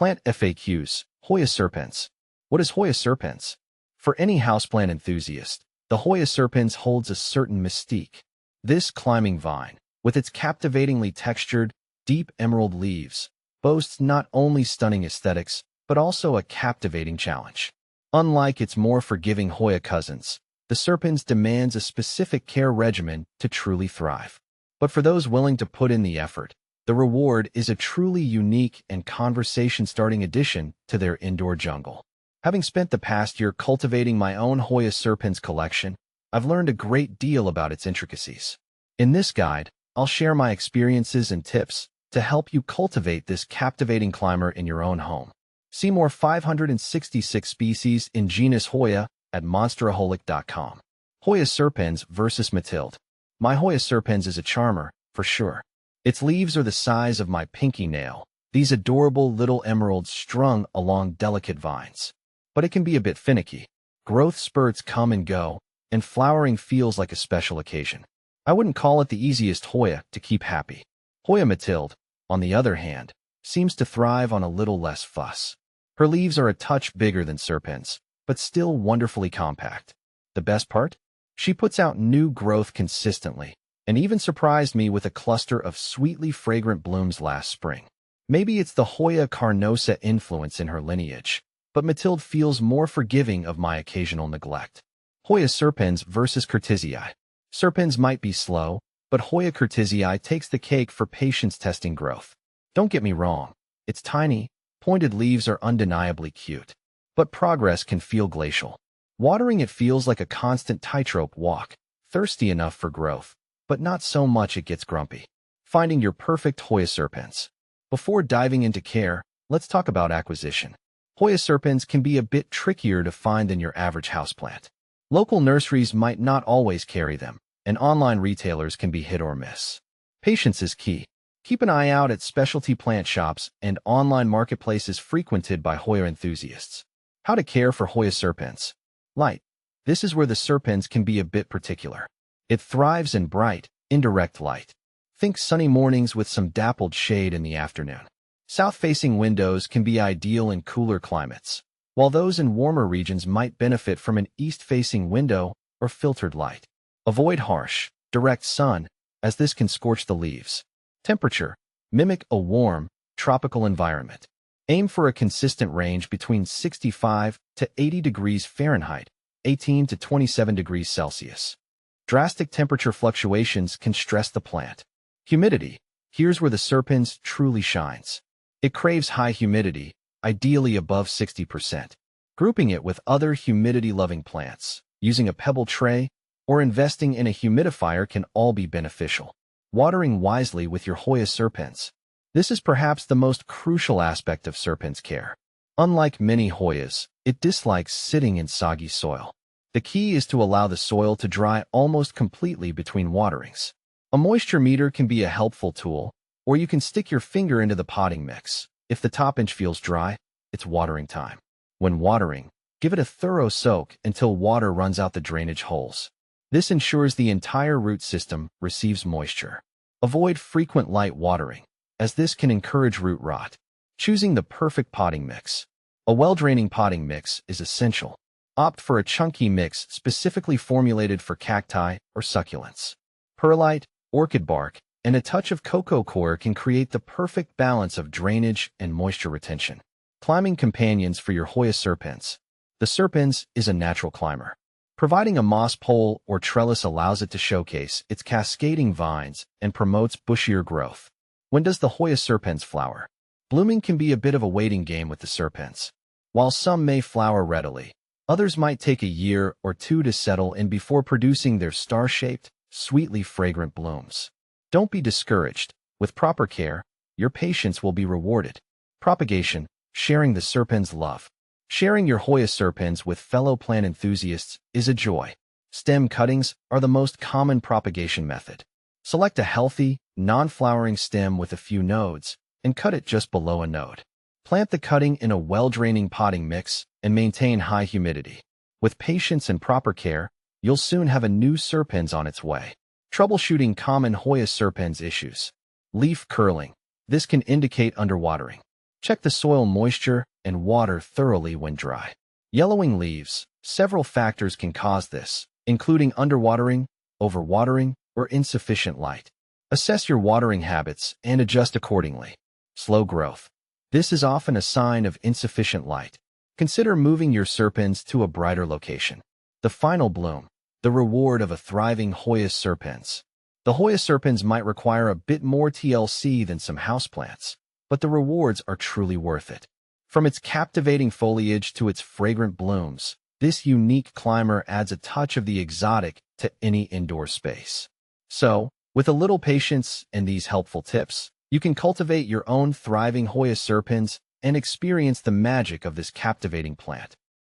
Plant FAQs. Hoya serpens. What is Hoya serpens? For any houseplant enthusiast, the Hoya serpens holds a certain mystique. This climbing vine, with its captivatingly textured, deep emerald leaves, boasts not only stunning aesthetics, but also a captivating challenge. Unlike its more forgiving Hoya cousins, the Serpens demands a specific care regimen to truly thrive. But for those willing to put in the effort, the reward is a truly unique and conversation-starting addition to their indoor jungle. Having spent the past year cultivating my own Hoya Serpens collection, I've learned a great deal about its intricacies. In this guide, I'll share my experiences and tips to help you cultivate this captivating climber in your own home. See more 566 species in genus Hoya at monsteraholic.com. Hoya Serpens versus Mathilde. My Hoya Serpens is a charmer, for sure. Its leaves are the size of my pinky nail, these adorable little emeralds strung along delicate vines. But it can be a bit finicky. Growth spurts come and go, and flowering feels like a special occasion. I wouldn't call it the easiest Hoya to keep happy. Hoya Mathilde, on the other hand, seems to thrive on a little less fuss. Her leaves are a touch bigger than Serpens, but still wonderfully compact. The best part? She puts out new growth consistently, and even surprised me with a cluster of sweetly fragrant blooms last spring. Maybe it's the Hoya carnosa influence in her lineage, but Mathilde feels more forgiving of my occasional neglect. Hoya Serpens versus Curtisii. Serpens might be slow, but Hoya Curtisii takes the cake for patience-testing growth. Don't get me wrong, its tiny, pointed leaves are undeniably cute, but progress can feel glacial. Watering it feels like a constant tightrope walk, thirsty enough for growth, but not so much it gets grumpy. Finding your perfect Hoya Serpens. Before diving into care, let's talk about acquisition. Hoya Serpens can be a bit trickier to find than your average houseplant. Local nurseries might not always carry them, and online retailers can be hit or miss. Patience is key. Keep an eye out at specialty plant shops and online marketplaces frequented by Hoya enthusiasts. How to care for Hoya Serpens. Light. This is where the Serpens can be a bit particular. It thrives in bright, indirect light. Think sunny mornings with some dappled shade in the afternoon. South-facing windows can be ideal in cooler climates, while those in warmer regions might benefit from an east-facing window or filtered light. Avoid harsh, direct sun, as this can scorch the leaves. Temperature. Mimic a warm, tropical environment. Aim for a consistent range between 65 to 80 degrees Fahrenheit, 18 to 27 degrees Celsius. Drastic temperature fluctuations can stress the plant. Humidity. Here's where the Serpens truly shines. It craves high humidity, ideally above 60%. Grouping it with other humidity-loving plants, using a pebble tray, or investing in a humidifier can all be beneficial. Watering wisely with your Hoya Serpens. This is perhaps the most crucial aspect of Serpens care. Unlike many Hoyas, it dislikes sitting in soggy soil. The key is to allow the soil to dry almost completely between waterings. A moisture meter can be a helpful tool, or you can stick your finger into the potting mix. If the top inch feels dry, it's watering time. When watering, give it a thorough soak until water runs out the drainage holes. This ensures the entire root system receives moisture. Avoid frequent light watering, as this can encourage root rot. Choosing the perfect potting mix. A well-draining potting mix is essential. Opt for a chunky mix specifically formulated for cacti or succulents. Perlite, orchid bark, and a touch of cocoa coir can create the perfect balance of drainage and moisture retention. Climbing companions for your Hoya Serpens. The Serpens is a natural climber. Providing a moss pole or trellis allows it to showcase its cascading vines and promotes bushier growth. When does the Hoya Serpens flower? Blooming can be a bit of a waiting game with the Serpens. While some may flower readily, others might take a year or two to settle in before producing their star-shaped, sweetly fragrant blooms. Don't be discouraged. With proper care, your patience will be rewarded. Propagation. Sharing the Serpens love. Sharing your Hoya Serpens with fellow plant enthusiasts is a joy. Stem cuttings are the most common propagation method. Select a healthy, non-flowering stem with a few nodes, and cut it just below a node. Plant the cutting in a well-draining potting mix and maintain high humidity. With patience and proper care, you'll soon have a new Serpens on its way. Troubleshooting common Hoya Serpens issues. Leaf curling. This can indicate underwatering. Check the soil moisture and water thoroughly when dry. Yellowing leaves. Several factors can cause this, including underwatering, overwatering, or insufficient light. Assess your watering habits and adjust accordingly. Slow growth. This is often a sign of insufficient light. Consider moving your serpens to a brighter location. The final bloom. The reward of a thriving Hoya serpens. The Hoya serpens might require a bit more TLC than some houseplants, but the rewards are truly worth it. From its captivating foliage to its fragrant blooms, this unique climber adds a touch of the exotic to any indoor space. So, with a little patience and these helpful tips, you can cultivate your own thriving Hoya serpens and experience the magic of this captivating plant.